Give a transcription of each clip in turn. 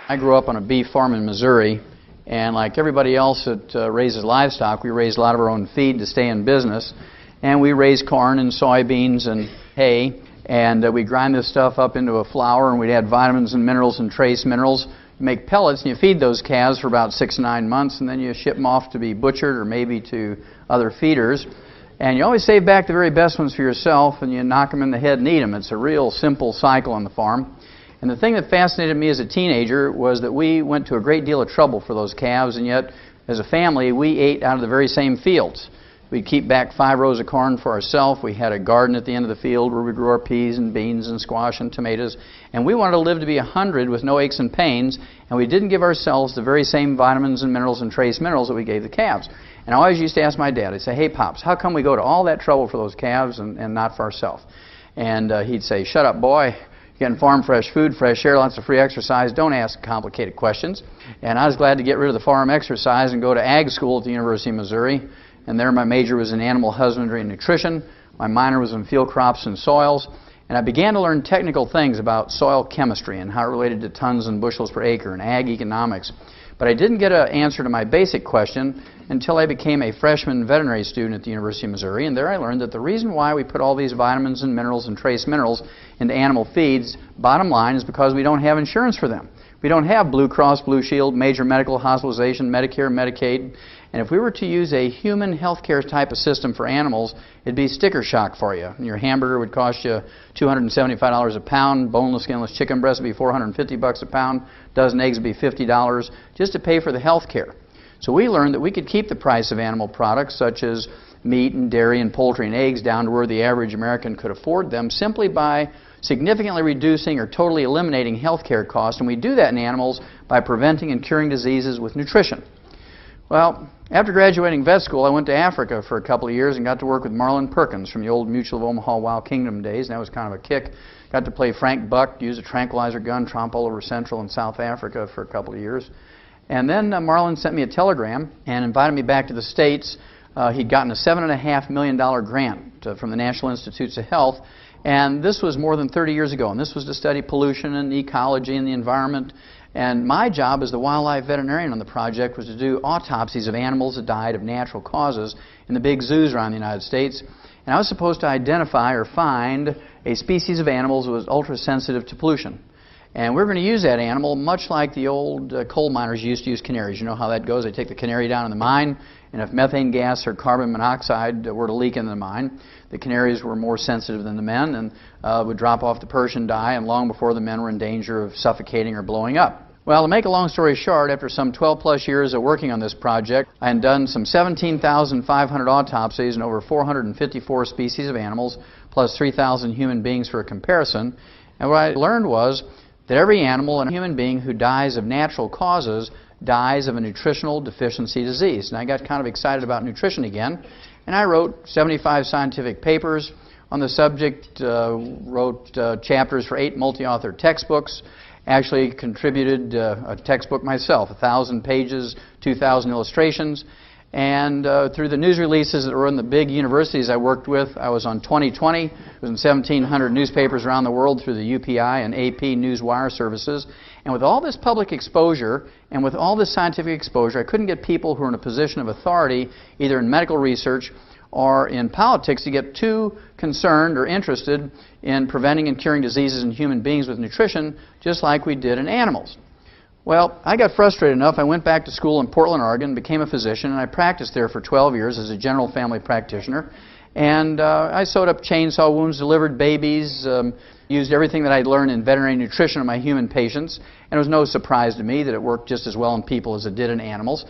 I grew up on a beef farm in Missouri, and like everybody else that raises livestock, we raise a lot of our own feed to stay in business. And we raise corn and soybeans and hay, and we grind this stuff up into a flour, and we'd add vitamins and minerals and trace minerals. You make pellets, and you feed those calves for about 6 to 9 months, and then you ship them off to be butchered or maybe to other feeders. And you always save back the very best ones for yourself, and you knock them in the head and eat them. It's a real simple cycle on the farm. And the thing that fascinated me as a teenager was that we went to a great deal of trouble for those calves, and yet, as a family, we ate out of the very same fields. We'd keep back 5 rows of corn for ourselves. We had a garden at the end of the field where we grew our peas and beans and squash and tomatoes. And we wanted to live to be 100 with no aches and pains, and we didn't give ourselves the very same vitamins and minerals and trace minerals that we gave the calves. And I always used to ask my dad, I'd say, "Hey, Pops, how come we go to all that trouble for those calves and not for ourselves?" And he'd say, "Shut up, boy. You're getting farm fresh food, fresh air, lots of free exercise. Don't ask complicated questions." And I was glad to get rid of the farm exercise and go to ag school at the University of Missouri. And there my major was in animal husbandry and nutrition. My minor was in field crops and soils. And I began to learn technical things about soil chemistry and how it related to tons and bushels per acre and ag economics. But I didn't get an answer to my basic question until I became a freshman veterinary student at the University of Missouri. And there I learned that the reason why we put all these vitamins and minerals and trace minerals into animal feeds, bottom line, is because we don't have insurance for them. We don't have Blue Cross, Blue Shield, major medical hospitalization, Medicare, Medicaid. And if we were to use a human health care type of system for animals, it'd be sticker shock for you. And your hamburger would cost you $275 a pound, boneless, skinless chicken breast would be $450 a pound, dozen eggs would be $50 just to pay for the health care. So we learned that we could keep the price of animal products such as meat and dairy and poultry and eggs down to where the average American could afford them simply by significantly reducing or totally eliminating health care costs. And we do that in animals by preventing and curing diseases with nutrition. Well, after graduating vet school, I went to Africa for a couple of years and got to work with Marlin Perkins from the old Mutual of Omaha Wild Kingdom days, and that was kind of a kick. Got to play Frank Buck, use a tranquilizer gun, tromp all over Central and South Africa for a couple of years. And then Marlin sent me a telegram and invited me back to the States. He'd gotten a $7.5 million grant from the National Institutes of Health, and this was more than 30 years ago, and this was to study pollution and ecology and the environment. And my job as the wildlife veterinarian on the project was to do autopsies of animals that died of natural causes in the big zoos around the United States. And I was supposed to identify or find a species of animals that was ultra-sensitive to pollution. And we're going to use that animal much like the old coal miners used to use canaries. You know how that goes. They take the canary down in the mine, and if methane gas or carbon monoxide were to leak in the mine, the canaries were more sensitive than the men and would drop off the perch and die, and long before the men were in danger of suffocating or blowing up. Well, to make a long story short, after some 12-plus years of working on this project, I had done some 17,500 autopsies in over 454 species of animals, plus 3,000 human beings for a comparison. And what I learned was that every animal and human being who dies of natural causes dies of a nutritional deficiency disease. And I got kind of excited about nutrition again, and I wrote 75 scientific papers on the subject, wrote chapters for 8 multi-author textbooks, actually contributed a textbook myself, 1,000 pages, 2,000 illustrations, and through the news releases that were in the big universities I worked with, I was on 2020. It was in 1,700 newspapers around the world through the UPI and AP Newswire services. And with all this public exposure and with all this scientific exposure, I couldn't get people who are in a position of authority, either in medical research or in politics, to get too concerned or interested in preventing and curing diseases in human beings with nutrition, just like we did in animals. Well, I got frustrated enough, I went back to school in Portland, Oregon, became a physician, and I practiced there for 12 years as a general family practitioner. And I sewed up chainsaw wounds, delivered babies, used everything that I'd learned in veterinary nutrition on my human patients, and it was no surprise to me that it worked just as well in people as it did in animals.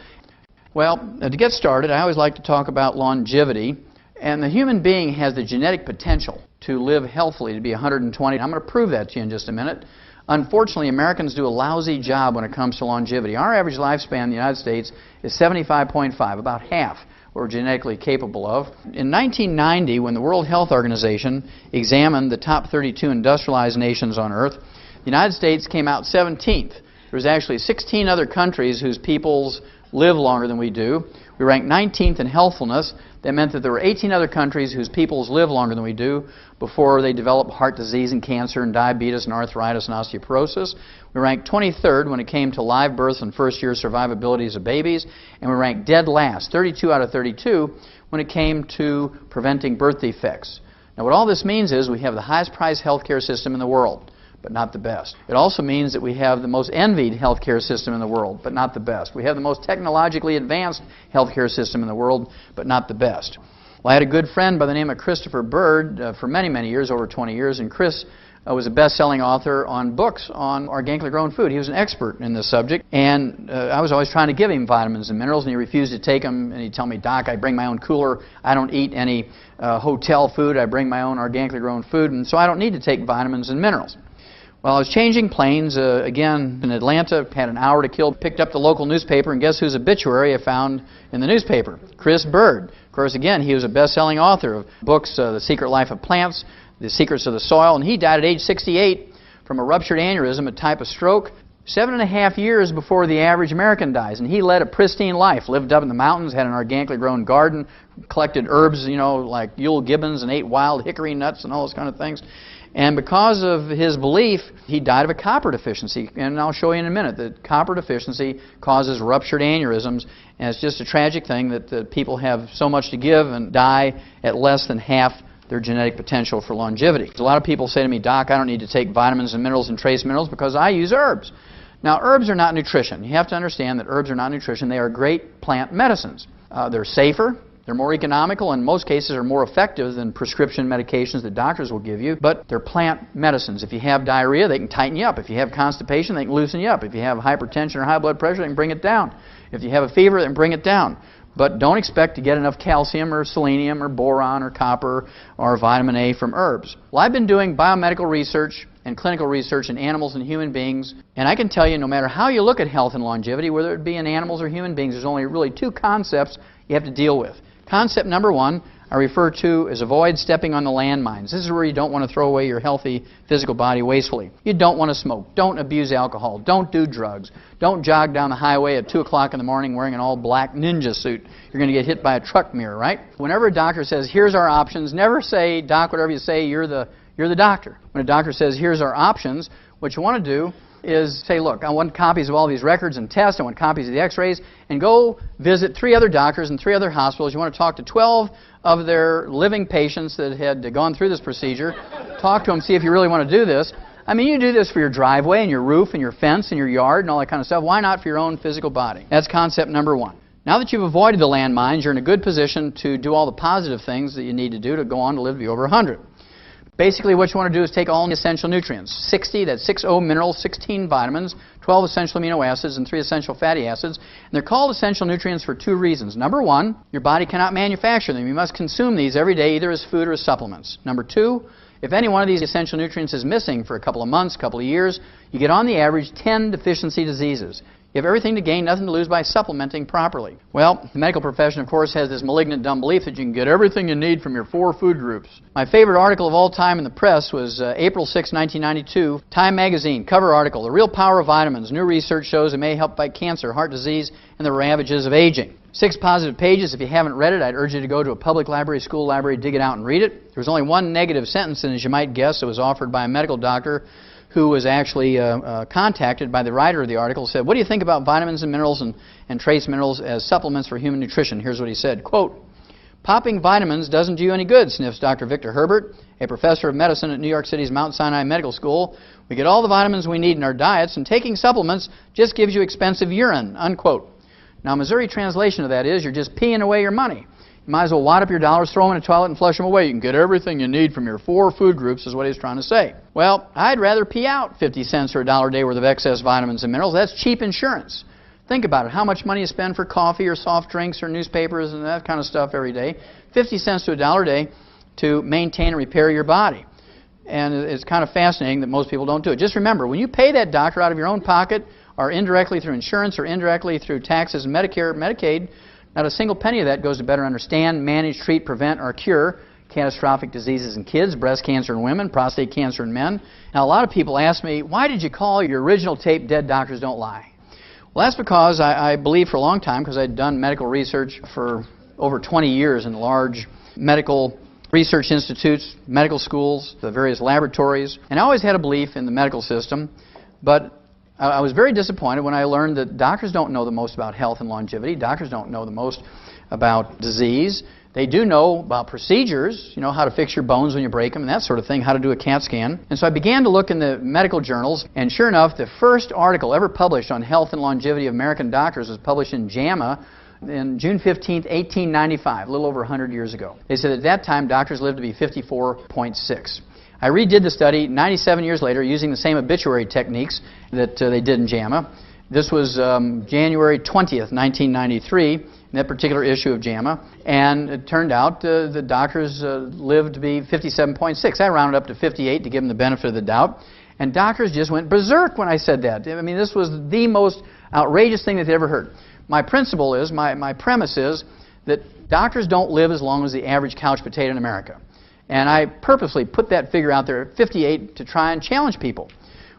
Well, to get started, I always like to talk about longevity, and the human being has the genetic potential to live healthily, to be 120. I'm going to prove that to you in just a minute. Unfortunately, Americans do a lousy job when it comes to longevity. Our average lifespan in the United States is 75.5, about half what we're genetically capable of. In 1990, when the World Health Organization examined the top 32 industrialized nations on Earth, the United States came out 17th. There was actually 16 other countries whose peoples live longer than we do. We rank 19th in healthfulness. That meant that there were 18 other countries whose peoples live longer than we do before they develop heart disease and cancer and diabetes and arthritis and osteoporosis. We ranked 23rd when it came to live births and first-year survivabilities of babies. And we ranked dead last, 32 out of 32, when it came to preventing birth defects. Now, what all this means is we have the highest priced healthcare system in the world, but not the best. It also means that we have the most envied healthcare system in the world, but not the best. We have the most technologically advanced healthcare system in the world, but not the best. Well, I had a good friend by the name of Christopher Bird for many, many years, over 20 years, and Chris was a best-selling author on books on organically grown food. He was an expert in this subject, and I was always trying to give him vitamins and minerals, and he refused to take them, and he'd tell me, Doc, I bring my own cooler, I don't eat any hotel food, I bring my own organically grown food, and so I don't need to take vitamins and minerals. Well, I was changing planes, again, in Atlanta, had an hour to kill, picked up the local newspaper, and guess whose obituary I found in the newspaper? Chris Bird. Of course, again, he was a best-selling author of books, The Secret Life of Plants, The Secrets of the Soil, and he died at age 68 from a ruptured aneurysm, a type of stroke, 7.5 years before the average American dies. And he led a pristine life, lived up in the mountains, had an organically grown garden, collected herbs, like Yule Gibbons, and ate wild hickory nuts and all those kind of things. And because of his belief, he died of a copper deficiency. And I'll show you in a minute that copper deficiency causes ruptured aneurysms. And it's just a tragic thing that people have so much to give and die at less than half their genetic potential for longevity. A lot of people say to me, Doc, I don't need to take vitamins and minerals and trace minerals because I use herbs. Now, herbs are not nutrition. You have to understand that herbs are not nutrition. They are great plant medicines. They're safer. They're more economical, and in most cases are more effective than prescription medications that doctors will give you, but they're plant medicines. If you have diarrhea, they can tighten you up. If you have constipation, they can loosen you up. If you have hypertension or high blood pressure, they can bring it down. If you have a fever, they can bring it down. But don't expect to get enough calcium or selenium or boron or copper or vitamin A from herbs. Well, I've been doing biomedical research and clinical research in animals and human beings, and I can tell you no matter how you look at health and longevity, whether it be in animals or human beings, there's only really two concepts you have to deal with. Concept number one I refer to as avoid stepping on the landmines. This is where you don't want to throw away your healthy physical body wastefully. You don't want to smoke. Don't abuse alcohol. Don't do drugs. Don't jog down the highway at 2 o'clock in the morning wearing an all-black ninja suit. You're going to get hit by a truck mirror, right? Whenever a doctor says, here's our options, never say, Doc, whatever you say, you're the doctor. When a doctor says, here's our options, what you want to do is say, look, I want copies of all these records and tests, I want copies of the x-rays, and go visit 3 other doctors and 3 other hospitals. You want to talk to 12 of their living patients that had gone through this procedure. Talk to them, see if you really want to do this. I mean, you do this for your driveway and your roof and your fence and your yard and all that kind of stuff. Why not for your own physical body? That's concept number one. Now that you've avoided the landmines, you're in a good position to do all the positive things that you need to do to go on to live to be over 100. Basically, what you want to do is take all the essential nutrients. 60, that's 60 minerals, 16 vitamins, 12 essential amino acids, and 3 essential fatty acids. And they're called essential nutrients for 2 reasons. Number 1, your body cannot manufacture them. You must consume these every day, either as food or as supplements. Number 2, if any one of these essential nutrients is missing for a couple of months, couple of years, you get on the average 10 deficiency diseases. You have everything to gain, nothing to lose by supplementing properly. Well, the medical profession, of course, has this malignant dumb belief that you can get everything you need from your 4 food groups. My favorite article of all time in the press was April 6, 1992, Time magazine, cover article, The Real Power of Vitamins. New research shows it may help fight cancer, heart disease, and the ravages of aging. 6 positive pages. If you haven't read it, I'd urge you to go to a public library, school library, dig it out and read it. There was only one negative sentence, and as you might guess, it was offered by a medical doctor who was actually contacted by the writer of the article, said, what do you think about vitamins and minerals and trace minerals as supplements for human nutrition? Here's what he said, quote, popping vitamins doesn't do you any good, sniffs Dr. Victor Herbert, a professor of medicine at New York City's Mount Sinai Medical School. We get all the vitamins we need in our diets, and taking supplements just gives you expensive urine, unquote. Now, Missouri translation of that is you're just peeing away your money. You might as well wad up your dollars, throw them in a toilet, and flush them away. You can get everything you need from your 4 food groups, is what he's trying to say. Well, I'd rather pee out 50 cents or $1 a day worth of excess vitamins and minerals. That's cheap insurance. Think about it. How much money you spend for coffee or soft drinks or newspapers and that kind of stuff every day. 50 cents to $1 a day to maintain and repair your body. And it's kind of fascinating that most people don't do it. Just remember, when you pay that doctor out of your own pocket or indirectly through insurance or indirectly through taxes and Medicare, Medicaid, not a single penny of that goes to better understand, manage, treat, prevent, or cure catastrophic diseases in kids, breast cancer in women, prostate cancer in men. Now, a lot of people ask me, why did you call your original tape Dead Doctors Don't Lie? Well, that's because I believe for a long time, because I'd done medical research for over 20 years in large medical research institutes, medical schools, the various laboratories, and I always had a belief in the medical system, but I was very disappointed when I learned that doctors don't know the most about health and longevity. Doctors don't know the most about disease. They do know about procedures, you know, how to fix your bones when you break them and that sort of thing, how to do a CAT scan. And so I began to look in the medical journals, and sure enough, the first article ever published on health and longevity of American doctors was published in JAMA in June 15, 1895, a little over 100 years ago. They said at that time doctors lived to be 54.6. I redid the study 97 years later using the same obituary techniques that they did in JAMA. This was January 20th, 1993, in that particular issue of JAMA, and it turned out the doctors lived to be 57.6. I rounded up to 58 to give them the benefit of the doubt, and doctors just went berserk when I said that. I mean, this was the most outrageous thing that they'd ever heard. My principle is, my premise is, that doctors don't live as long as the average couch potato in America. And I purposely put that figure out there at 58 to try and challenge people.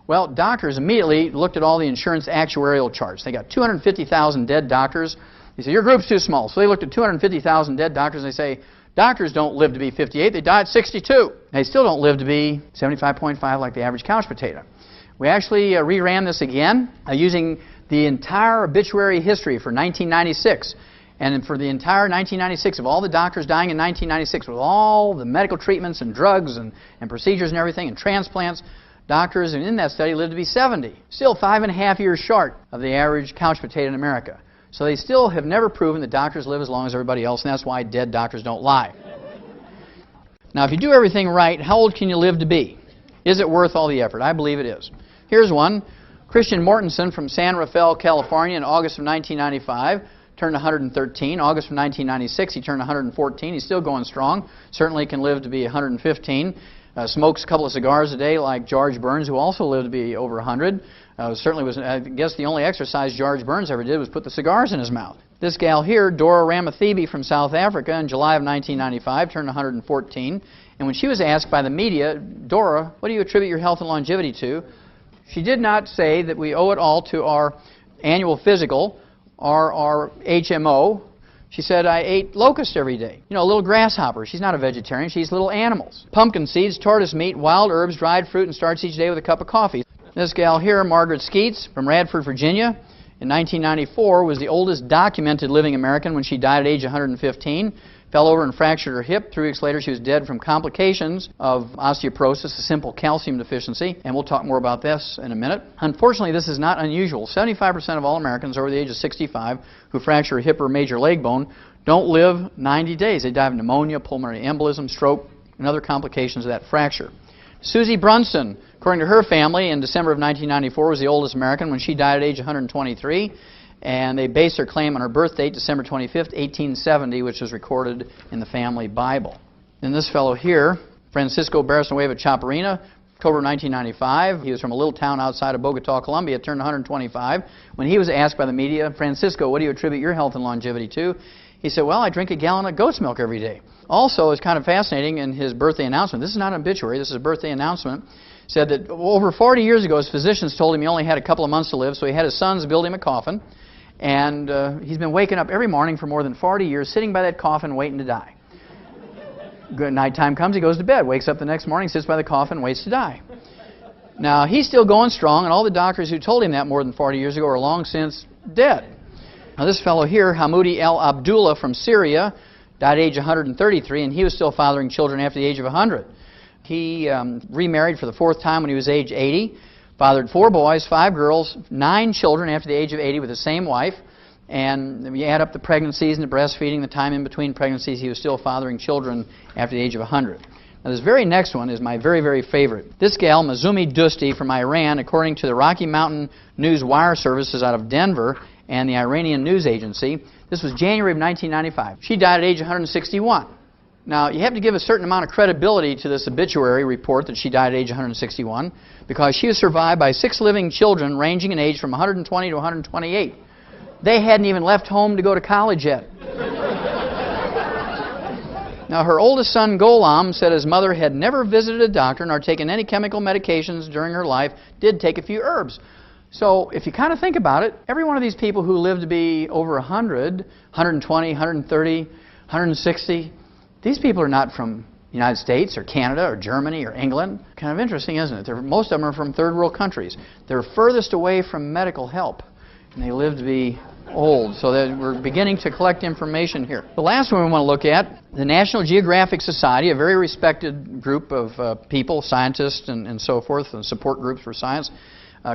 Well, doctors immediately looked at all the insurance actuarial charts. They got 250,000 dead doctors. They said, your group's too small. So they looked at 250,000 dead doctors and they say, doctors don't live to be 58, they die at 62. They still don't live to be 75.5 like the average couch potato. We actually reran this again using the entire obituary history for 1996. And for the entire 1996, of all the doctors dying in 1996, with all the medical treatments and drugs and procedures and everything and transplants, doctors in that study lived to be 70. Still 5.5 years short of the average couch potato in America. So they still have never proven that doctors live as long as everybody else, and that's why dead doctors don't lie. Now, if you do everything right, how old can you live to be? Is it worth all the effort? I believe it is. Here's one. Christian Mortensen from San Rafael, California, in August of 1995. Turned 113. August of 1996, he turned 114. He's still going strong. Certainly can live to be 115. Smokes a couple of cigars a day like George Burns, who also lived to be over 100. Certainly was, I guess, the only exercise George Burns ever did was put the cigars in his mouth. This gal here, Dora Ramathebe from South Africa, in July of 1995, turned 114. And when she was asked by the media, Dora, what do you attribute your health and longevity to? She did not say that we owe it all to our annual physical, our HMO. She said, I ate locusts every day. You know, little grasshoppers. She's not a vegetarian. She eats little animals. Pumpkin seeds, tortoise meat, wild herbs, dried fruit, and starts each day with a cup of coffee. This gal here, Margaret Skeets from Radford, Virginia, in 1994, was the oldest documented living American when she died at age 115. Fell over and fractured her hip. 3 weeks later, she was dead from complications of osteoporosis, a simple calcium deficiency, and we'll talk more about this in a minute. Unfortunately, this is not unusual. 75% of all Americans over the age of 65 who fracture a hip or major leg bone don't live 90 days. They die of pneumonia, pulmonary embolism, stroke, and other complications of that fracture. Susie Brunson, according to her family, in December of 1994, was the oldest American when she died at age 123. And they based their claim on her birth date, December 25th, 1870, which is recorded in the family Bible. And this fellow here, Francisco Barrasanueva Chaparina, October 1995. He was from a little town outside of Bogota, Colombia, turned 125. When he was asked by the media, Francisco, what do you attribute your health and longevity to? He said, well, I drink a gallon of goat's milk every day. Also, it's kind of fascinating in his birthday announcement. This is not an obituary, this is a birthday announcement. Said that over 40 years ago, his physicians told him he only had a couple of months to live, so he had his sons build him a coffin. And he's been waking up every morning for more than 40 years, sitting by that coffin waiting to die. Good nighttime comes, he goes to bed, wakes up the next morning, sits by the coffin, waits to die. Now, he's still going strong, and all the doctors who told him that more than 40 years ago are long since dead. Now, this fellow here, Hamoudi El Abdullah from Syria, died at age 133, and he was still fathering children after the age of 100. He remarried for the 4th time when he was age 80. Fathered 4 boys, 5 girls, 9 children after the age of 80 with the same wife. And you add up the pregnancies and the breastfeeding, the time in between pregnancies, he was still fathering children after the age of 100. Now, this very next one is my very, very favorite. This gal, Mazumi Dusti from Iran, according to the Rocky Mountain News Wire Services out of Denver and the Iranian News Agency, this was January of 1995. She died at age 161. Now, you have to give a certain amount of credibility to this obituary report that she died at age 161 because she was survived by 6 living children ranging in age from 120 to 128. They hadn't even left home to go to college yet. Now, her oldest son, Gholam, said his mother had never visited a doctor nor taken any chemical medications during her life, did take a few herbs. So if you kind of think about it, every one of these people who live to be over 100, 120, 130, 160, these people are not from the United States or Canada or Germany or England. Kind of interesting, isn't it? Most of them are from third world countries. They're furthest away from medical help, and they live to be old. So that we're beginning to collect information here. The last one we want to look at, the National Geographic Society, a very respected group of people, scientists and so forth, and support groups for science,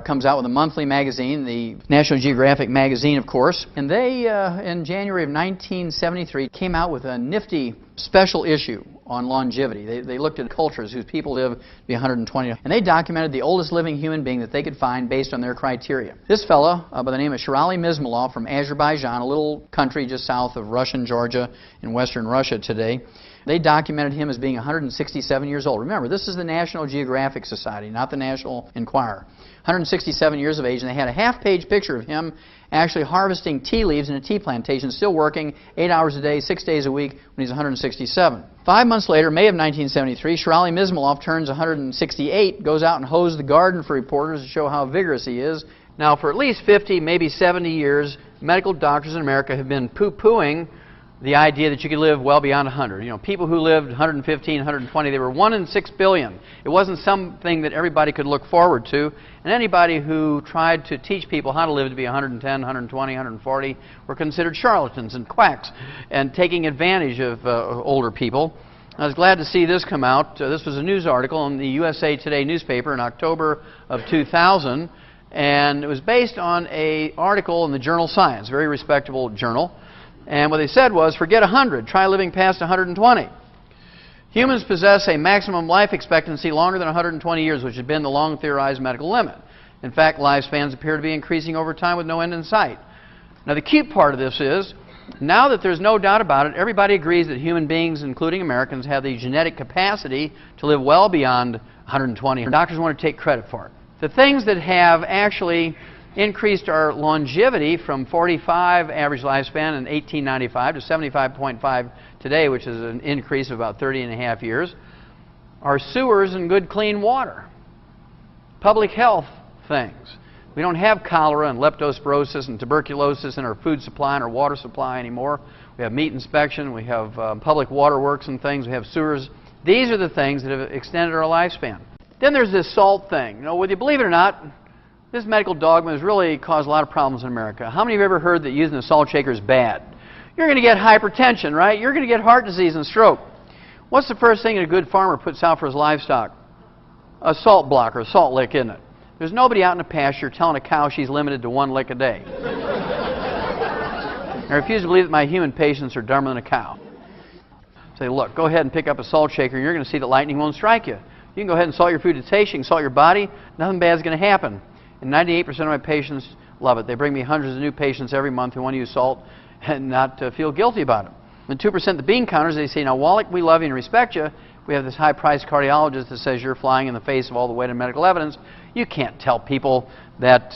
comes out with a monthly magazine, the National Geographic magazine, of course. And they, in January of 1973, came out with a nifty special issue on longevity. They looked at cultures whose people live to be 120, and they documented the oldest living human being that they could find based on their criteria. This fellow, by the name of Sherali Mizmulov from Azerbaijan, a little country just south of Russian Georgia in western Russia today, they documented him as being 167 years old. Remember, this is the National Geographic Society, not the National Enquirer. 167 years of age, and they had a half-page picture of him actually harvesting tea leaves in a tea plantation, still working 8 hours a day, 6 days a week when he's 167. 5 months later, May of 1973, Sherali Mizmulov turns 168, goes out and hoes the garden for reporters to show how vigorous he is. Now, for at least 50, maybe 70 years, medical doctors in America have been poo-pooing the idea that you could live well beyond 100. You know, people who lived 115, 120, they were 1 in 6 billion. It wasn't something that everybody could look forward to. And anybody who tried to teach people how to live to be 110, 120, 140 were considered charlatans and quacks and taking advantage of older people. I was glad to see this come out. This was a news article in the USA Today newspaper in October of 2000. And it was based on an article in the journal Science, a very respectable journal. And what they said was, forget 100, try living past 120. Humans possess a maximum life expectancy longer than 120 years, which has been the long theorized medical limit. In fact, lifespans appear to be increasing over time with no end in sight. Now, the cute part of this is, now that there's no doubt about it, everybody agrees that human beings, including Americans, have the genetic capacity to live well beyond 120. Doctors want to take credit for it. The things that have actually increased our longevity from 45 average lifespan in 1895 to 75.5 today, which is an increase of about 30 and a half years, are sewers and good clean water. Public health things. We don't have cholera and leptospirosis and tuberculosis in our food supply and our water supply anymore. We have meat inspection, we have public waterworks and things, we have sewers. These are the things that have extended our lifespan. Then there's this salt thing. You know, whether you believe it or not, this medical dogma has really caused a lot of problems in America. How many of you have ever heard that using a salt shaker is bad? You're going to get hypertension, right? You're going to get heart disease and stroke. What's the first thing a good farmer puts out for his livestock? A salt block or a salt lick, isn't it? There's nobody out in the pasture telling a cow she's limited to 1 lick a day. I refuse to believe that my human patients are dumber than a cow. Say, look, go ahead and pick up a salt shaker. You're going to see that lightning won't strike you. You can go ahead and salt your food to taste. You can salt your body. Nothing bad is going to happen. And 98% of my patients love it. They bring me hundreds of new patients every month who want to use salt and not feel guilty about it. And 2% of the bean counters, they say, now, Wallach, we love you and respect you. We have this high-priced cardiologist that says you're flying in the face of all the weight of medical evidence. You can't tell people that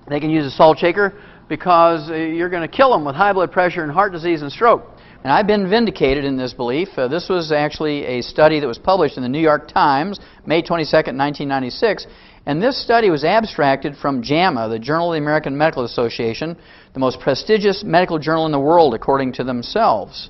they can use a salt shaker because you're going to kill them with high blood pressure and heart disease and stroke. And I've been vindicated in this belief. This was actually a study that was published in the New York Times, May 22nd, 1996. And this study was abstracted from JAMA, the Journal of the American Medical Association, the most prestigious medical journal in the world, according to themselves.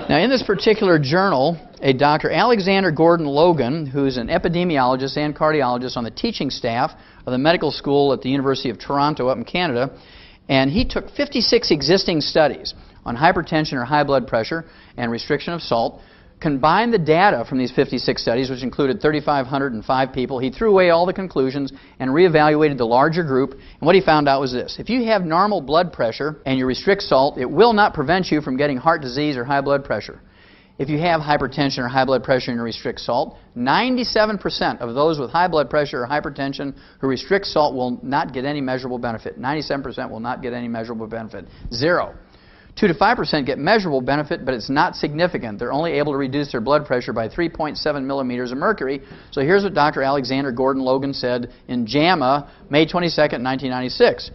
Now, in this particular journal, a Dr. Alexander Gordon Logan, who's an epidemiologist and cardiologist on the teaching staff of the medical school at the University of Toronto up in Canada, and he took 56 existing studies on hypertension or high blood pressure and restriction of salt, combined the data from these 56 studies, which included 3,505 people. He threw away all the conclusions and reevaluated the larger group. And what he found out was this. If you have normal blood pressure and you restrict salt, it will not prevent you from getting heart disease or high blood pressure. If you have hypertension or high blood pressure and you restrict salt, 97% of those with high blood pressure or hypertension who restrict salt will not get any measurable benefit. 97% will not get any measurable benefit. 0. 2 to 5% get measurable benefit, but it's not significant. They're only able to reduce their blood pressure by 3.7 millimeters of mercury. So here's what Dr. Alexander Gordon Logan said in JAMA, May 22nd, 1996.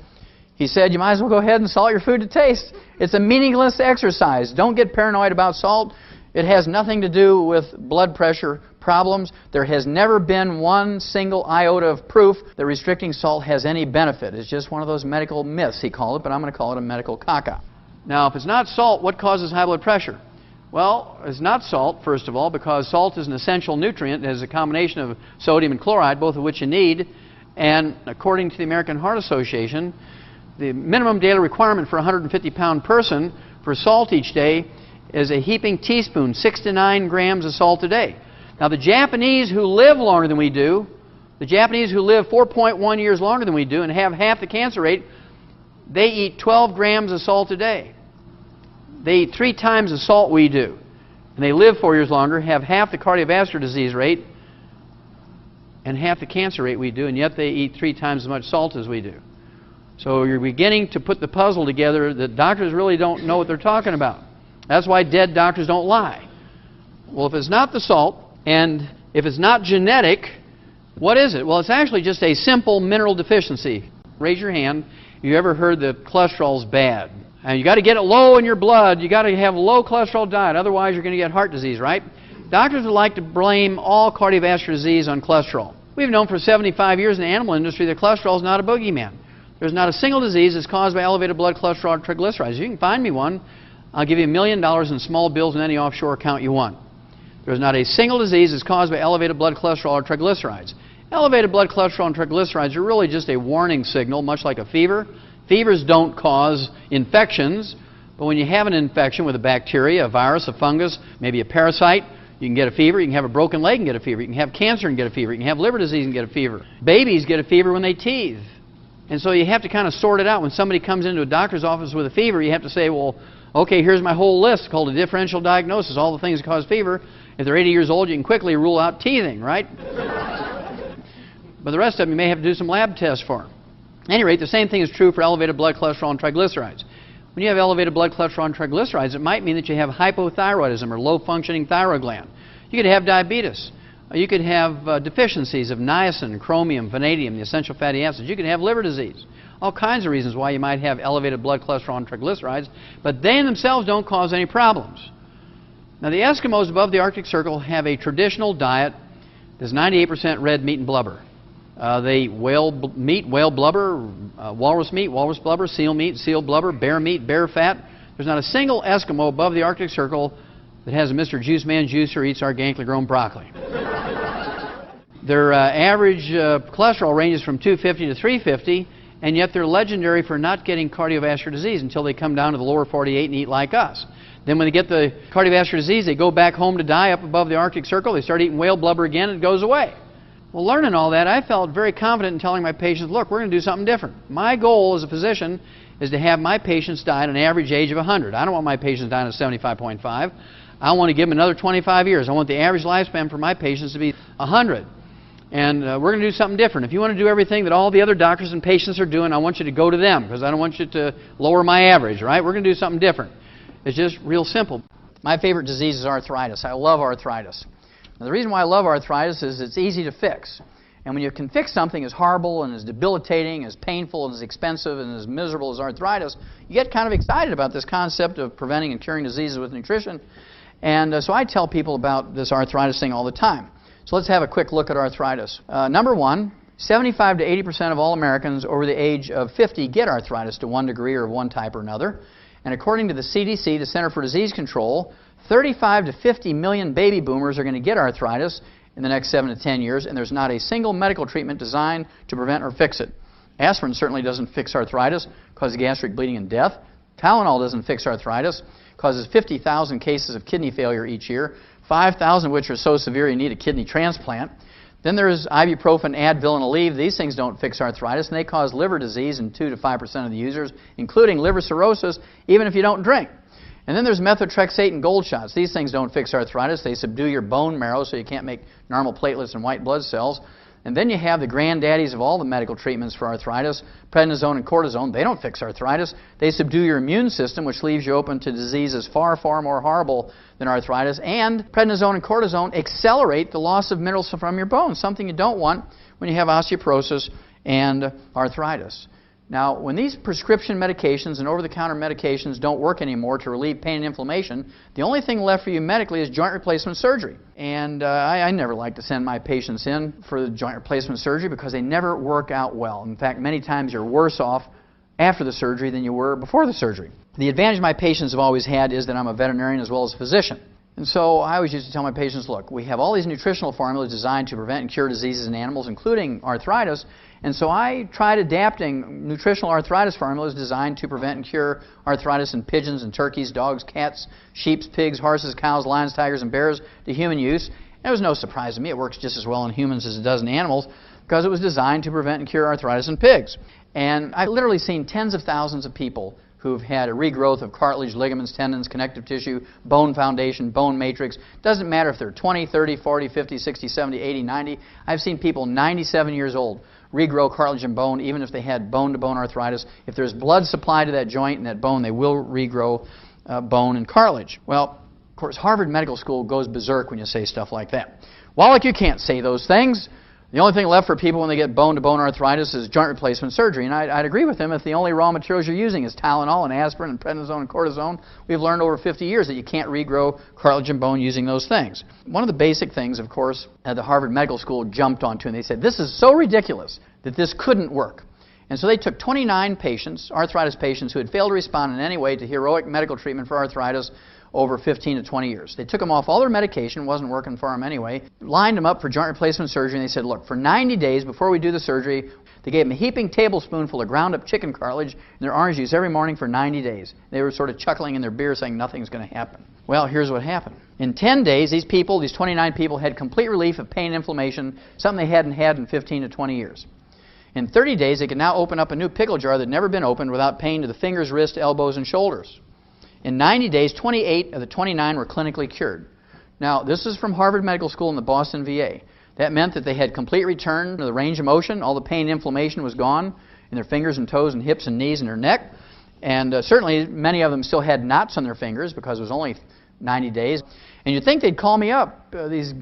He said, you might as well go ahead and salt your food to taste. It's a meaningless exercise. Don't get paranoid about salt. It has nothing to do with blood pressure problems. There has never been one single iota of proof that restricting salt has any benefit. It's just one of those medical myths, he called it, but I'm going to call it a medical caca. Now, if it's not salt, what causes high blood pressure? Well, it's not salt, first of all, because salt is an essential nutrient. It has a combination of sodium and chloride, both of which you need. And according to the American Heart Association, the minimum daily requirement for a 150-pound person for salt each day is a heaping teaspoon, 6 to 9 grams of salt a day. Now, the Japanese who live longer than we do, the Japanese who live 4.1 years longer than we do and have half the cancer rate, they eat 12 grams of salt a day. They eat 3 times the salt we do. And they live 4 years longer, have half the cardiovascular disease rate, and half the cancer rate we do, and yet they eat 3 times as much salt as we do. So you're beginning to put the puzzle together that doctors really don't know what they're talking about. That's why dead doctors don't lie. Well, if it's not the salt, and if it's not genetic, what is it? Well, it's actually just a simple mineral deficiency. Raise your hand if you ever heard that cholesterol's bad. And you got to get it low in your blood. You got to have a low cholesterol diet, otherwise you're going to get heart disease, right? Doctors would like to blame all cardiovascular disease on cholesterol. We've known for 75 years in the animal industry that cholesterol is not a boogeyman. There's not a single disease that's caused by elevated blood cholesterol or triglycerides. You can find me one. I'll give you $1 million in small bills in any offshore account you want. There's not a single disease that's caused by elevated blood cholesterol or triglycerides. Elevated blood cholesterol and triglycerides are really just a warning signal, much like a fever. Fevers don't cause infections, but when you have an infection with a bacteria, a virus, a fungus, maybe a parasite, you can get a fever. You can have a broken leg and get a fever. You can have cancer and get a fever. You can have liver disease and get a fever. Babies get a fever when they teethe. And so you have to kind of sort it out. When somebody comes into a doctor's office with a fever, you have to say, well, okay, here's my whole list called a differential diagnosis, all the things that cause fever. If they're 80 years old, you can quickly rule out teething, right? But the rest of them, you may have to do some lab tests for them. At any rate, the same thing is true for elevated blood cholesterol and triglycerides. When you have elevated blood cholesterol and triglycerides, it might mean that you have hypothyroidism or low-functioning thyroid gland. You could have diabetes. You could have deficiencies of niacin, chromium, vanadium, the essential fatty acids. You could have liver disease. All kinds of reasons why you might have elevated blood cholesterol and triglycerides, but they in themselves don't cause any problems. Now, the Eskimos above the Arctic Circle have a traditional diet that's 98% red meat and blubber. They eat whale meat, whale blubber, walrus meat, walrus blubber, seal meat, seal blubber, bear meat, bear fat. There's not a single Eskimo above the Arctic Circle that has a Mr. Juice Man juice or eats organically grown broccoli. Their average cholesterol ranges from 250 to 350, and yet they're legendary for not getting cardiovascular disease until they come down to the lower 48 and eat like us. Then when they get the cardiovascular disease, they go back home to die up above the Arctic Circle. They start eating whale blubber again, and it goes away. Well, learning all that, I felt very confident in telling my patients, look, we're going to do something different. My goal as a physician is to have my patients die at an average age of 100. I don't want my patients dying at 75.5. I want to give them another 25 years. I want the average lifespan for my patients to be 100. And we're going to do something different. If you want to do everything that all the other doctors and patients are doing, I want you to go to them, because I don't want you to lower my average, right? We're going to do something different. It's just real simple. My favorite disease is arthritis. I love arthritis. Now, the reason why I love arthritis is it's easy to fix. And when you can fix something as horrible and as debilitating, as painful and as expensive and as miserable as arthritis, you get kind of excited about this concept of preventing and curing diseases with nutrition. And so I tell people about this arthritis thing all the time. So let's have a quick look at arthritis. Number one, 75 to 80% of all Americans over the age of 50 get arthritis to one degree or of one type or another. And according to the CDC, the Center for Disease Control, 35 to 50 million baby boomers are going to get arthritis in the next 7 to 10 years, and there's not a single medical treatment designed to prevent or fix it. Aspirin certainly doesn't fix arthritis, causes gastric bleeding and death. Tylenol doesn't fix arthritis, causes 50,000 cases of kidney failure each year, 5,000 of which are so severe you need a kidney transplant. Then there's ibuprofen, Advil, and Aleve. These things don't fix arthritis, and they cause liver disease in 2 to 5% of the users, including liver cirrhosis, even if you don't drink. And then there's methotrexate and gold shots. These things don't fix arthritis. They subdue your bone marrow so you can't make normal platelets and white blood cells. And then you have the granddaddies of all the medical treatments for arthritis, prednisone and cortisone. They don't fix arthritis. They subdue your immune system, which leaves you open to diseases far, far more horrible than arthritis. And prednisone and cortisone accelerate the loss of minerals from your bones, something you don't want when you have osteoporosis and arthritis. Now, when these prescription medications and over-the-counter medications don't work anymore to relieve pain and inflammation, the only thing left for you medically is joint replacement surgery. And I never like to send my patients in for the joint replacement surgery because they never work out well. In fact, many times you're worse off after the surgery than you were before the surgery. The advantage my patients have always had is that I'm a veterinarian as well as a physician. And so I always used to tell my patients, look, we have all these nutritional formulas designed to prevent and cure diseases in animals, including arthritis. And so I tried adapting nutritional arthritis formulas designed to prevent and cure arthritis in pigeons and turkeys, dogs, cats, sheep, pigs, horses, cows, lions, tigers, and bears to human use. And it was no surprise to me. It works just as well in humans as it does in animals because it was designed to prevent and cure arthritis in pigs. And I've literally seen tens of thousands of people who've had a regrowth of cartilage, ligaments, tendons, connective tissue, bone foundation, bone matrix. Doesn't matter if they're 20, 30, 40, 50, 60, 70, 80, 90. I've seen people 97 years old regrow cartilage and bone even if they had bone-to-bone arthritis. If there's blood supply to that joint and that bone, they will regrow bone and cartilage. Well, of course, Harvard Medical School goes berserk when you say stuff like that. Wallach, you can't say those things. The only thing left for people when they get bone-to-bone arthritis is joint replacement surgery. And I'd agree with him if the only raw materials you're using is Tylenol and aspirin and prednisone and cortisone. We've learned over 50 years that you can't regrow cartilage and bone using those things. One of the basic things, of course, the Harvard Medical School jumped onto, and they said, this is so ridiculous that this couldn't work. And so they took 29 patients, arthritis patients, who had failed to respond in any way to heroic medical treatment for arthritis over 15 to 20 years. They took them off all their medication, wasn't working for them anyway, lined them up for joint replacement surgery, and they said, look, for 90 days before we do the surgery, they gave them a heaping tablespoonful of ground up chicken cartilage in their orange juice every morning for 90 days. They were sort of chuckling in their beer saying nothing's going to happen. Well, here's what happened. In 10 days, these 29 people had complete relief of pain and inflammation, something they hadn't had in 15 to 20 years. In 30 days, they could now open up a new pickle jar that had never been opened without pain to the fingers, wrists, elbows, and shoulders. In 90 days, 28 of the 29 were clinically cured. Now, this is from Harvard Medical School and the Boston VA. That meant that they had complete return to the range of motion. All the pain and inflammation was gone in their fingers and toes and hips and knees and their neck. And certainly, many of them still had knots on their fingers because it was only 90 days. And you'd think they'd call me up, these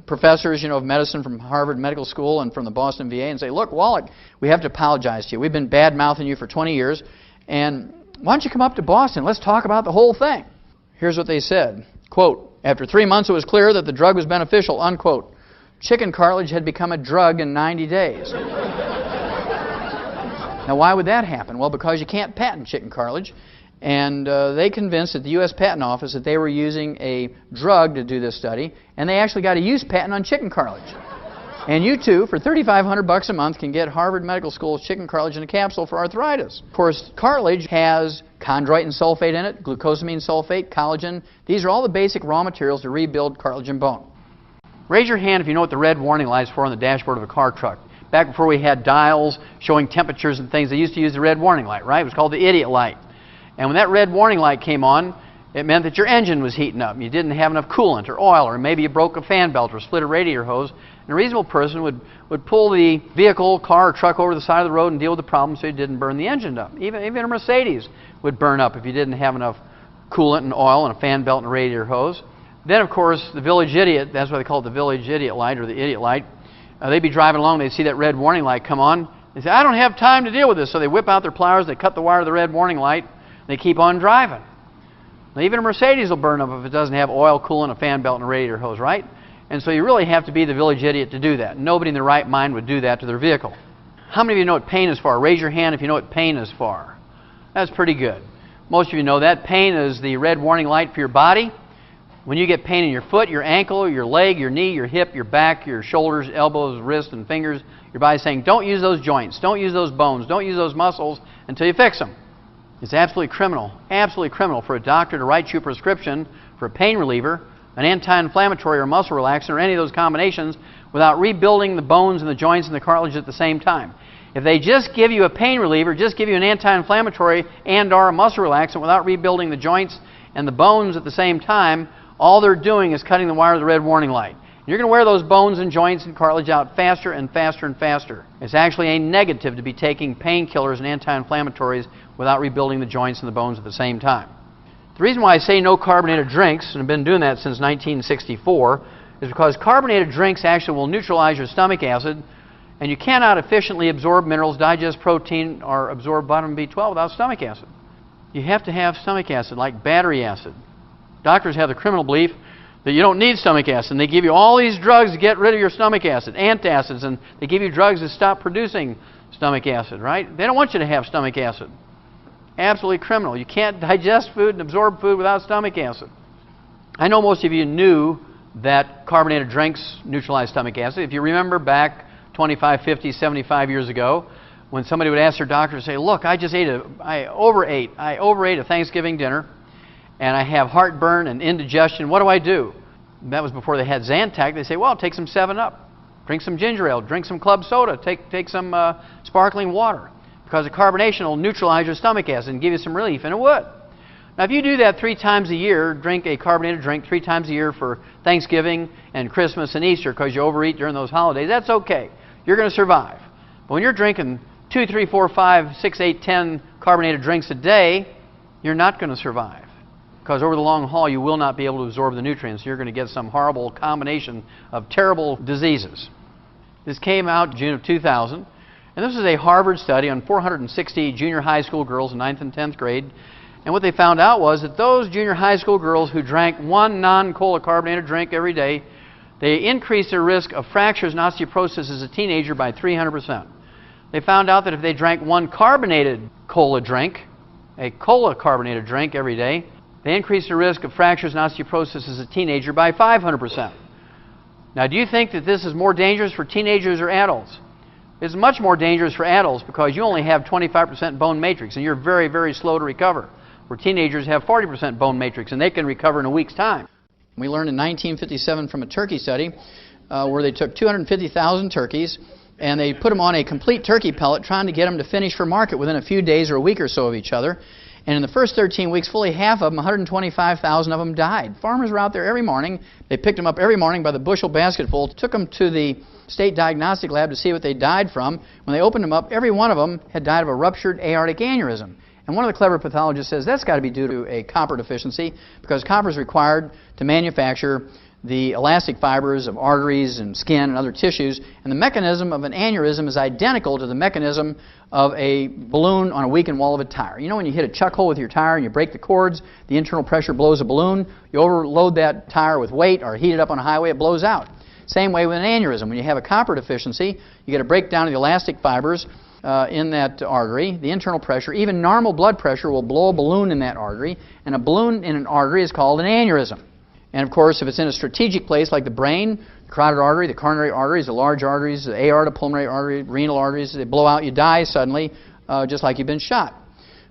professors, of medicine from Harvard Medical School and from the Boston VA, and say, look, Wallach, we have to apologize to you. We've been bad-mouthing you for 20 years, and why don't you come up to Boston? Let's talk about the whole thing. Here's what they said. Quote, after 3 months, it was clear that the drug was beneficial, unquote. Chicken cartilage had become a drug in 90 days. Now, why would that happen? Well, because you can't patent chicken cartilage. And they convinced at the U.S. Patent Office that they were using a drug to do this study, and they actually got a use patent on chicken cartilage. And you too, for $3,500 a month, can get Harvard Medical School's chicken cartilage in a capsule for arthritis. Of course, cartilage has chondroitin sulfate in it, glucosamine sulfate, collagen. These are all the basic raw materials to rebuild cartilage and bone. Raise your hand if you know what the red warning light is for on the dashboard of a car truck. Back before we had dials showing temperatures and things, they used to use the red warning light, right? It was called the idiot light. And when that red warning light came on, it meant that your engine was heating up. You didn't have enough coolant or oil, or maybe you broke a fan belt or split a radiator hose. And a reasonable person would pull the vehicle, car, or truck over the side of the road and deal with the problem so you didn't burn the engine up. Even a Mercedes would burn up if you didn't have enough coolant and oil and a fan belt and a radiator hose. Then, of course, the village idiot, that's why they call it the village idiot light or the idiot light, they'd be driving along, they'd see that red warning light come on. They say, I don't have time to deal with this. So they whip out their pliers, they cut the wire of the red warning light, they keep on driving. Now, even a Mercedes will burn up if it doesn't have oil, coolant, a fan belt, and a radiator hose, right? And so you really have to be the village idiot to do that. Nobody in their right mind would do that to their vehicle. How many of you know what pain is for? Raise your hand if you know what pain is for. That's pretty good. Most of you know that. Pain is the red warning light for your body. When you get pain in your foot, your ankle, your leg, your knee, your hip, your back, your shoulders, elbows, wrists, and fingers, your body's saying, don't use those joints, don't use those bones, don't use those muscles until you fix them. It's absolutely criminal for a doctor to write you a prescription for a pain reliever, an anti-inflammatory or muscle relaxant, or any of those combinations without rebuilding the bones and the joints and the cartilage at the same time. If they just give you a pain reliever, just give you an anti-inflammatory and or a muscle relaxant without rebuilding the joints and the bones at the same time, all they're doing is cutting the wire of the red warning light. You're going to wear those bones and joints and cartilage out faster and faster and faster. It's actually a negative to be taking painkillers and anti-inflammatories without rebuilding the joints and the bones at the same time. The reason why I say no carbonated drinks, and I've been doing that since 1964, is because carbonated drinks actually will neutralize your stomach acid And you cannot efficiently absorb minerals, digest protein, or absorb vitamin B12 without stomach acid. You have to have stomach acid, like battery acid. Doctors have the criminal belief that you don't need stomach acid, and they give you all these drugs to get rid of your stomach acid, antacids, and they give you drugs to stop producing stomach acid, right? They don't want you to have stomach acid. Absolutely criminal. You can't digest food and absorb food without stomach acid. I know most of you knew that carbonated drinks neutralize stomach acid. If you remember back 25, 50, 75 years ago, when somebody would ask their doctor to say, look, I overate a Thanksgiving dinner, and I have heartburn and indigestion. What do I do? And that was before they had Zantac. They say, well, take some 7-Up, drink some ginger ale, drink some club soda, take some sparkling water, because the carbonation will neutralize your stomach acid and give you some relief, and it would. Now, if you do that 3 times a year, drink a carbonated drink 3 times a year for Thanksgiving and Christmas and Easter because you overeat during those holidays, that's okay. You're going to survive. But when you're drinking 2, 3, 4, 5, 6, 8, 10 carbonated drinks a day, you're not going to survive. Because over the long haul, you will not be able to absorb the nutrients. You're going to get some horrible combination of terrible diseases. This came out June of 2000. And this is a Harvard study on 460 junior high school girls in 9th and 10th grade. And what they found out was that those junior high school girls who drank 1 non-cola carbonated drink every day, they increased their risk of fractures and osteoporosis as a teenager by 300%. They found out that if they drank 1 carbonated cola drink, a cola carbonated drink every day, they increased the risk of fractures and osteoporosis as a teenager by 500%. Now, do you think that this is more dangerous for teenagers or adults? It's much more dangerous for adults because you only have 25% bone matrix, and you're very, very slow to recover. Where teenagers have 40% bone matrix, and they can recover in a week's time. We learned in 1957 from a turkey study where they took 250,000 turkeys, and they put them on a complete turkey pellet, trying to get them to finish for market within a few days or a week or so of each other. And in the first 13 weeks, fully half of them, 125,000 of them, died. Farmers were out there every morning. They picked them up every morning by the bushel basketful, took them to the state diagnostic lab to see what they died from. When they opened them up, every one of them had died of a ruptured aortic aneurysm. And one of the clever pathologists says that's got to be due to a copper deficiency, because copper is required to manufacture the elastic fibers of arteries and skin and other tissues, and the mechanism of an aneurysm is identical to the mechanism of a balloon on a weakened wall of a tire. You know, when you hit a chuck hole with your tire and you break the cords, the internal pressure blows a balloon. You overload that tire with weight or heat it up on a highway, it blows out. Same way with an aneurysm. When you have a copper deficiency, you get a breakdown of the elastic fibers in that artery, the internal pressure. Even normal blood pressure will blow a balloon in that artery, and a balloon in an artery is called an aneurysm. And of course, if it's in a strategic place like the brain, the carotid artery, the coronary arteries, the large arteries, the aorta, pulmonary artery, renal arteries, they blow out, you die suddenly, just like you've been shot.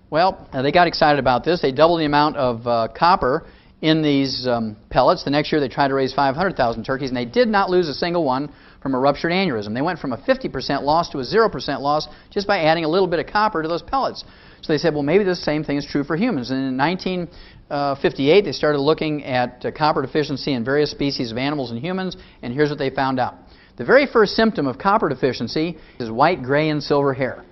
Well, they got excited about this. They doubled the amount of copper in these pellets. The next year they tried to raise 500,000 turkeys, and they did not lose a single one from a ruptured aneurysm. They went from a 50% loss to a 0% loss just by adding a little bit of copper to those pellets. So they said, well, maybe the same thing is true for humans. And in 1958, they started looking at copper deficiency in various species of animals and humans, and here's what they found out. The very first symptom of copper deficiency is white, gray, and silver hair.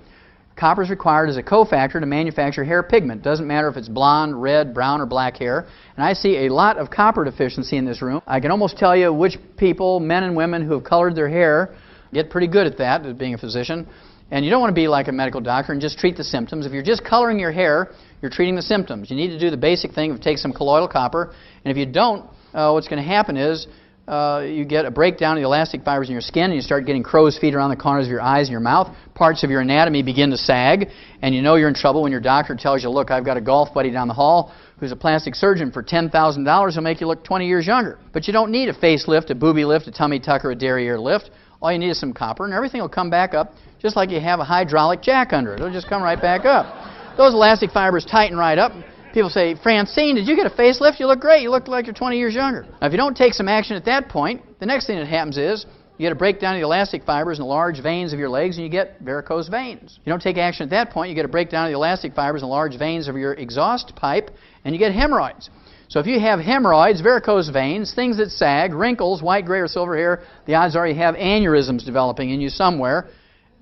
Copper is required as a cofactor to manufacture hair pigment. Doesn't matter if it's blonde, red, brown, or black hair. And I see a lot of copper deficiency in this room. I can almost tell you which people, men and women, who have colored their hair, get pretty good at that, as being a physician. And you don't want to be like a medical doctor and just treat the symptoms. If you're just coloring your hair, you're treating the symptoms. You need to do the basic thing of take some colloidal copper. And if you don't, what's going to happen is you get a breakdown of the elastic fibers in your skin, and you start getting crow's feet around the corners of your eyes and your mouth. Parts of your anatomy begin to sag, and you know you're in trouble when your doctor tells you, look, I've got a golf buddy down the hall who's a plastic surgeon. For $10,000, he'll make you look 20 years younger. But you don't need a facelift, a booby lift, a tummy tuck, or a derriere lift. All you need is some copper, and everything will come back up just like you have a hydraulic jack under it. It'll just come right back up. Those elastic fibers tighten right up. People say, Francine, did you get a facelift? You look great. You look like you're 20 years younger. Now, if you don't take some action at that point, the next thing that happens is you get a breakdown of the elastic fibers in the large veins of your legs, and you get varicose veins. If you don't take action at that point, you get a breakdown of the elastic fibers in the large veins of your exhaust pipe, and you get hemorrhoids. So if you have hemorrhoids, varicose veins, things that sag, wrinkles, white, gray, or silver hair, the odds are you have aneurysms developing in you somewhere.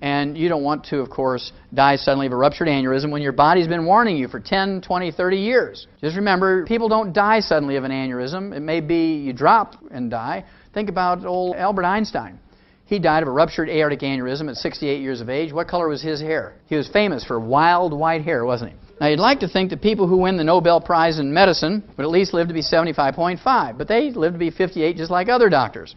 And you don't want to, of course, die suddenly of a ruptured aneurysm when your body's been warning you for 10, 20, 30 years. Just remember, people don't die suddenly of an aneurysm. It may be you drop and die. Think about old Albert Einstein. He died of a ruptured aortic aneurysm at 68 years of age. What color was his hair? He was famous for wild white hair, wasn't he? Now, you'd like to think that people who win the Nobel Prize in medicine would at least live to be 75.5, but they live to be 58 just like other doctors.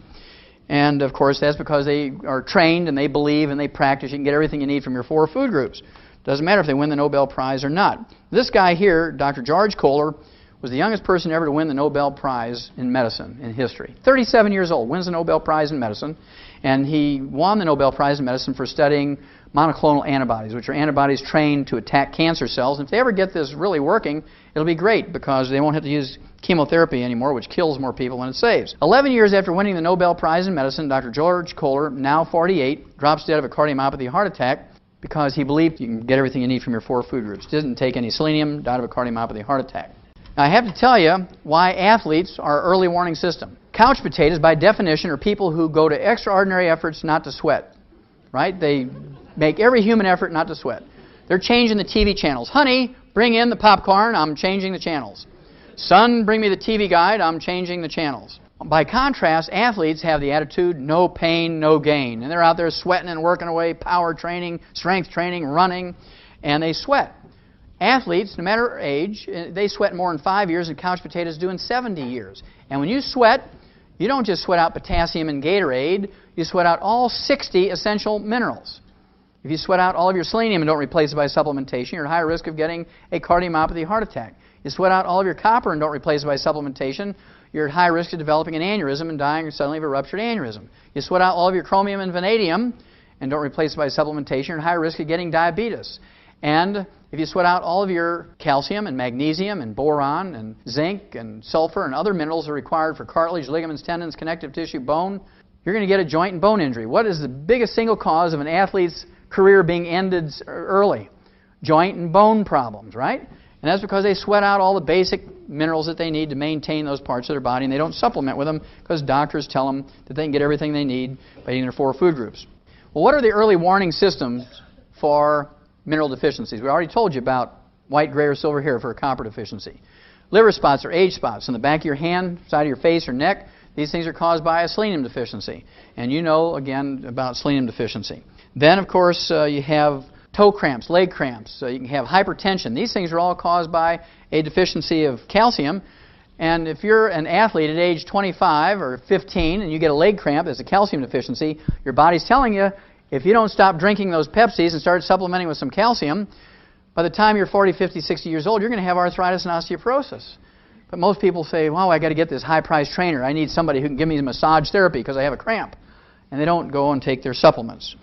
And, of course, that's because they are trained and they believe and they practice. You can get everything you need from your 4 food groups. Doesn't matter if they win the Nobel Prize or not. This guy here, Dr. George Kohler, was the youngest person ever to win the Nobel Prize in medicine in history. 37 years old, wins the Nobel Prize in medicine, and he won the Nobel Prize in medicine for studying monoclonal antibodies, which are antibodies trained to attack cancer cells. And if they ever get this really working, it'll be great because they won't have to use chemotherapy anymore, which kills more people than it saves. 11 years after winning the Nobel Prize in medicine, Dr. George Kohler, now 48, drops dead of a cardiomyopathy heart attack because he believed you can get everything you need from your 4 food groups. Didn't take any selenium, died of a cardiomyopathy heart attack. Now, I have to tell you why athletes are early warning system. Couch potatoes, by definition, are people who go to extraordinary efforts not to sweat. Right? They make every human effort not to sweat. They're changing the TV channels. Honey, bring in the popcorn. I'm changing the channels. Son, bring me the TV guide. I'm changing the channels. By contrast, athletes have the attitude, no pain, no gain. And they're out there sweating and working away, power training, strength training, running, and they sweat. Athletes, no matter age, they sweat more in 5 years than couch potatoes do in 70 years. And when you sweat, you don't just sweat out potassium and Gatorade, you sweat out all 60 essential minerals. If you sweat out all of your selenium and don't replace it by supplementation, you're at higher risk of getting a cardiomyopathy heart attack. You sweat out all of your copper and don't replace it by supplementation, you're at high risk of developing an aneurysm and dying suddenly of a ruptured aneurysm. You sweat out all of your chromium and vanadium and don't replace it by supplementation, you're at high risk of getting diabetes. And if you sweat out all of your calcium and magnesium and boron and zinc and sulfur and other minerals that are required for cartilage, ligaments, tendons, connective tissue, bone, you're going to get a joint and bone injury. What is the biggest single cause of an athlete's career being ended early? Joint and bone problems, right? And that's because they sweat out all the basic minerals that they need to maintain those parts of their body, and they don't supplement with them because doctors tell them that they can get everything they need by eating their 4 food groups. Well, what are the early warning systems for mineral deficiencies? We already told you about white, gray, or silver hair for a copper deficiency. Liver spots or age spots on the back of your hand, side of your face, or neck. These things are caused by a selenium deficiency. And you know, again, about selenium deficiency. Then, of course, you have toe cramps, leg cramps. You can have hypertension. These things are all caused by a deficiency of calcium. And if you're an athlete at age 25 or 15 and you get a leg cramp, that's a calcium deficiency, your body's telling you, if you don't stop drinking those Pepsis and start supplementing with some calcium, by the time you're 40, 50, 60 years old, you're going to have arthritis and osteoporosis. But most people say, well, I got to get this high-priced trainer. I need somebody who can give me massage therapy because I have a cramp. And they don't go and take their supplements.